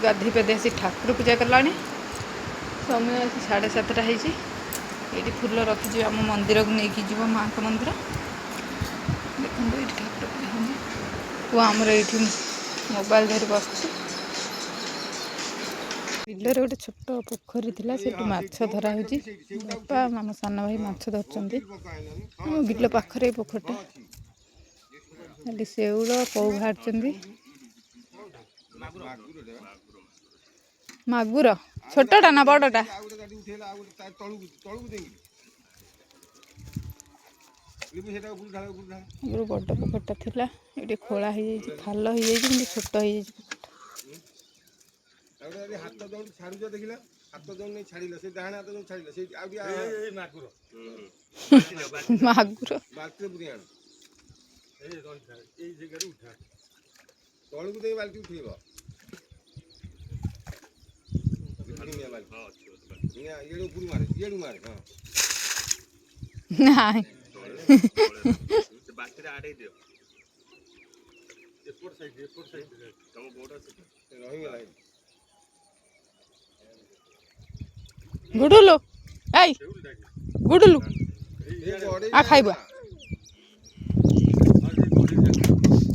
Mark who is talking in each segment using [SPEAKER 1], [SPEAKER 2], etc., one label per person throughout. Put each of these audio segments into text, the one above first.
[SPEAKER 1] गाधे पाधे आसी ठाकुर पूजा कला समय आसी 7:30 होती ये फूल रखी आम मंदिर को लेकिन जीव माँ का मंदिर देखो ये ठाकुर पूजा होती पुआ आमर ये मोबाइल धरी बस बिलर गोटे छोट पोखरी थी से माछ धरा हो बापा आम सान भाई माछ धरते बिल पाखरे पोखरटा खाली शेउल कौ बाहर मागुर छोटा ना बड़टा बड़ पोखरटा थिला ये खोला हो खाल हो छोट हो
[SPEAKER 2] हाथ दौड़ छाड़ देखिला हाथ दौड़ नहीं छाड़िला से डाहाण हाथ दौड़ छाड़िला से मागुर
[SPEAKER 1] मागुर
[SPEAKER 2] बाल्टी बुरी आण ए रही ए जगह उठा तळु को दे बाल्टी उठेबो निया बाल्टी हां निया येडू पुरी मारे हां
[SPEAKER 1] नहीं
[SPEAKER 2] बाल्टी आडे दियो एपोर्ट साइड तम बोर्ड से रही गेला
[SPEAKER 1] गुडुलु आई गुडुलु आ खाइबा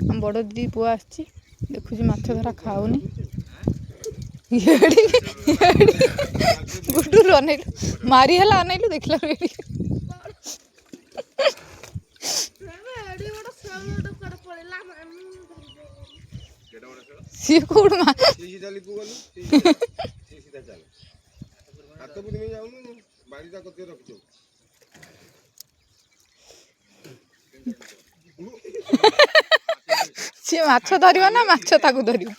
[SPEAKER 1] हम बड़ दीदी पुआ आछि देखुछि माछ धरा खाउनी गुडुलु अनैलु मारी हला अनैलु देखला रेडी सी कोड मा
[SPEAKER 2] सीसी डाली पुगलु सीसी दा चल हाथ बुनी में जाऊनु बाड़ीटा कते रखछो
[SPEAKER 1] सी माछ धरियो ना माछ ताकू धरियो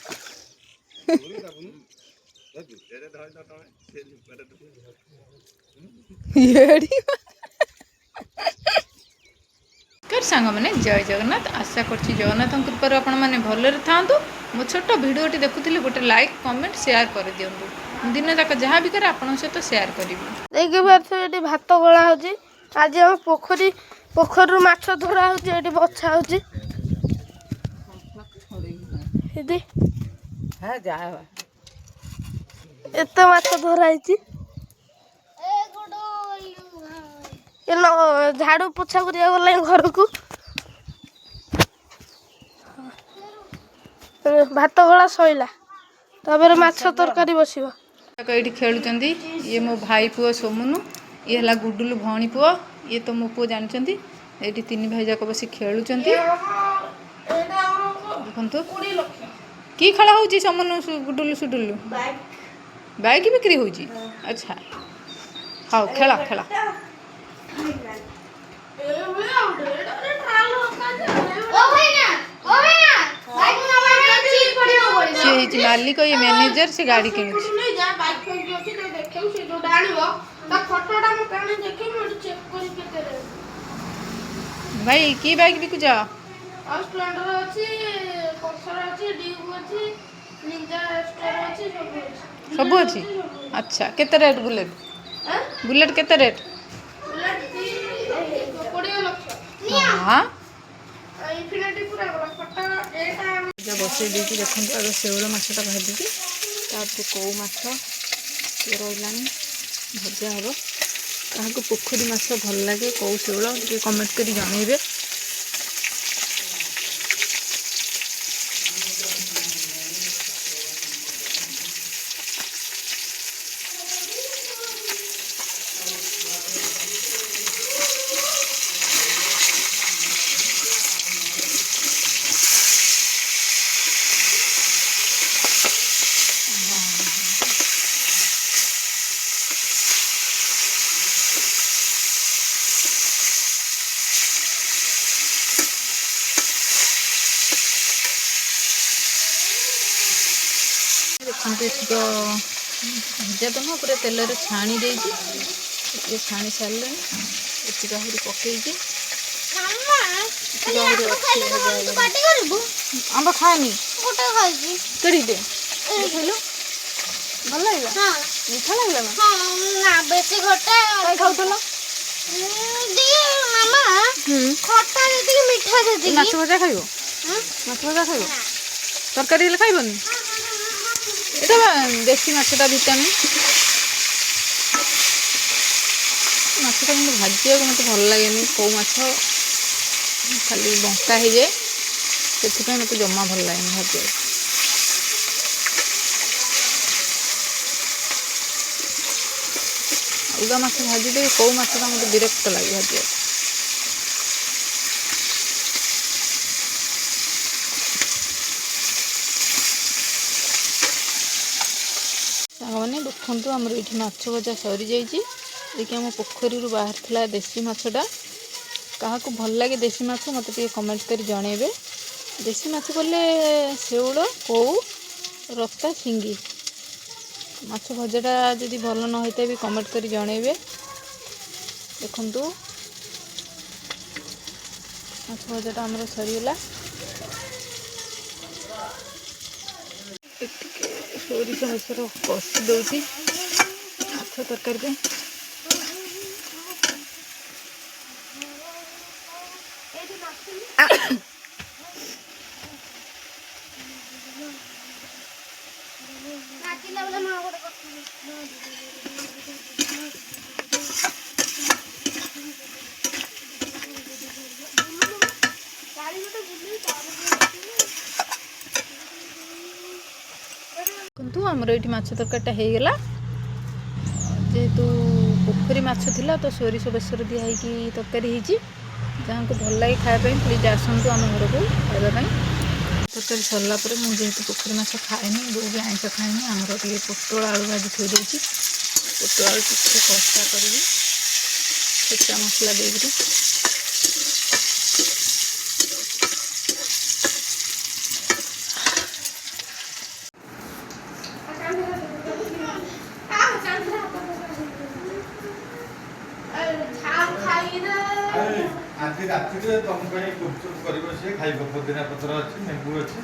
[SPEAKER 1] सांग मैंने जय जगन्नाथ आशा करछि जगन्नाथ कृपार आपण मैंने भलरे थांतु मो छोट भिडियोटी देखुଥିଲି गोटे लाइक कमेंट शेयर कर दियंतु दिन जाक जहाँ भी करे आपन सहित शेयर करिवि
[SPEAKER 3] देखि बात एटी भात गळा होजी आज हम पोखरु माछ धरा होजी एटी बछा होजी एदी
[SPEAKER 1] हां जा
[SPEAKER 3] एते माछ धरा हिची एनो झाड़ू पोछा करिया गले घर को भात गला सइला तबरे माछ तरकारी बसिबो
[SPEAKER 1] ये खेलुचंदी ये मो भाई पुओ सोमुनु ये हला गुडुलु भणी पुओ ये तो मो पुओ जानचंदी एटी तीन भाई जाक बसी खेलुचंदी देखंतु की खेला होची सोमुनु गुडुलु सुडुलु बाइक बिक्री होची अच्छा हाउ खेला खेला मालिक ये मैनेजर से गाड़ी किनु भाई की बाइक बिकु जा
[SPEAKER 3] स्प्लेंडर अछि पल्सर अछि ड्यूक अछि निंजा स्टार अछि
[SPEAKER 1] सब अछि अच्छा केते रेट बुलेट बुलेट केते रेट
[SPEAKER 3] बुलेट 20 लाख
[SPEAKER 1] हां
[SPEAKER 3] इन्फिनिटी पूरा गला फटा एटा
[SPEAKER 1] जब बसे देकी देखन आगे शेउल माछटा भाजी दी तापर को माछ ये रहिलानी भजा हबो काहाको पोखरी माछ भल लागे को शेउल के कमेंट करी जणैबे तो भजा तो नुह पूरा तेल छाणी दे छाणी सारे ये आहरी पकई आंब खानी कड़ीटे खाइल भल लगे मीठा लगला
[SPEAKER 3] ना बेसी घटा
[SPEAKER 1] खाऊल
[SPEAKER 3] मामा खट्टा देती मीठा देती
[SPEAKER 1] माछ भजा खाइब माछ भजा खाइब तरकारी खाइबनी এটা দেশি ମାଛଟା ଭିଟାମିନ୍। ମାଛଟା କିନ୍ତୁ ଭାଜିବାକୁ ମୋତେ ଭଲ ଲାଗେନି, କେଉଁ ମାଛ ଖାଲି ବଙ୍କା ହେଇଯାଏ, ସେଥିପାଇଁ ମୋତେ ଜମା ଭଲ ଲାଗେନି ଭାଜିବାକୁ। ଅଲଗା ମାଛ ଭାଜିଦେବି, କେଉଁ ମାଛଟା ମୋତେ ବିରକ୍ତ ଲାଗେ ଭାଜିବାକୁ। ସାଙ୍ଗମାନେ ଦେଖନ୍ତୁ, ଆମର ଏଇଠି ମାଛ ଭଜା ସରିଯାଇଛି। ଏଇକି ଆମ ପୋଖରୀରୁ ବାହାରିଥିଲା ଦେଶୀ ମାଛଟା। କାହାକୁ ଭଲ ଲାଗେ ଦେଶୀ ମାଛ ମୋତେ ଟିକେ କମେଣ୍ଟ କରି ଜଣେଇବେ। ଦେଶୀ ମାଛ କଲେ ଶେଉଳ, କଉ, ରତା, ଶିଙ୍ଗି। ମାଛ ଭଜାଟା ଯଦି ଭଲ ନ ହେଇଥାଏ ବି କମେଣ୍ଟ କରି ଜଣେଇବେ। ଦେଖନ୍ତୁ ମାଛ ଭଜାଟା ଆମର ସରିଗଲା। ଟିକେ ସୋରିଷ ବେସର କଷି ଦେଉଛି ମାଛ ତରକାରୀ ପାଇଁ। କିନ୍ତୁ ଆମର ଏଇଠି ମାଛ ତରକାରୀଟା ହେଇଗଲା। ଯେହେତୁ ପୋଖରୀ ମାଛ ଥିଲା ତ ସୋରିଷ ବେସର ଦିଆ ହେଇକି ତରକାରୀ ହେଇଛି। ଯାହାଙ୍କୁ ଭଲ ଲାଗେ ଖାଇବା ପାଇଁ ପ୍ଲିଜ୍ ଆସନ୍ତୁ ଆମ ଘରକୁ ଖାଇବା ପାଇଁ। ତରକାରୀ ସରିଲା ପରେ ମୁଁ ଯେହେତୁ ପୋଖରୀ ମାଛ ଖାଏନି, ବୋଉ ବି ଆଇଁଷ ଖାଏନି, ଆମର ଟିକେ ପୋଟଳ ଆଳୁ ଭାଜି ଥୋଇ ଦେଇଛି। ପୋଟଳ ଆଳୁ ଟିକେ କଷା କରିବି ଛେଚା ମସଲା ଦେଇକିରି।
[SPEAKER 2] ଆଜି ରାତିରେ ତମ ପାଇଁ ଗୁପଚୁପ କରିବ, ସିଏ ଖାଇବ। ପୋଦିନା ପତ୍ର ଅଛି, ଲେମ୍ବୁ ଅଛି।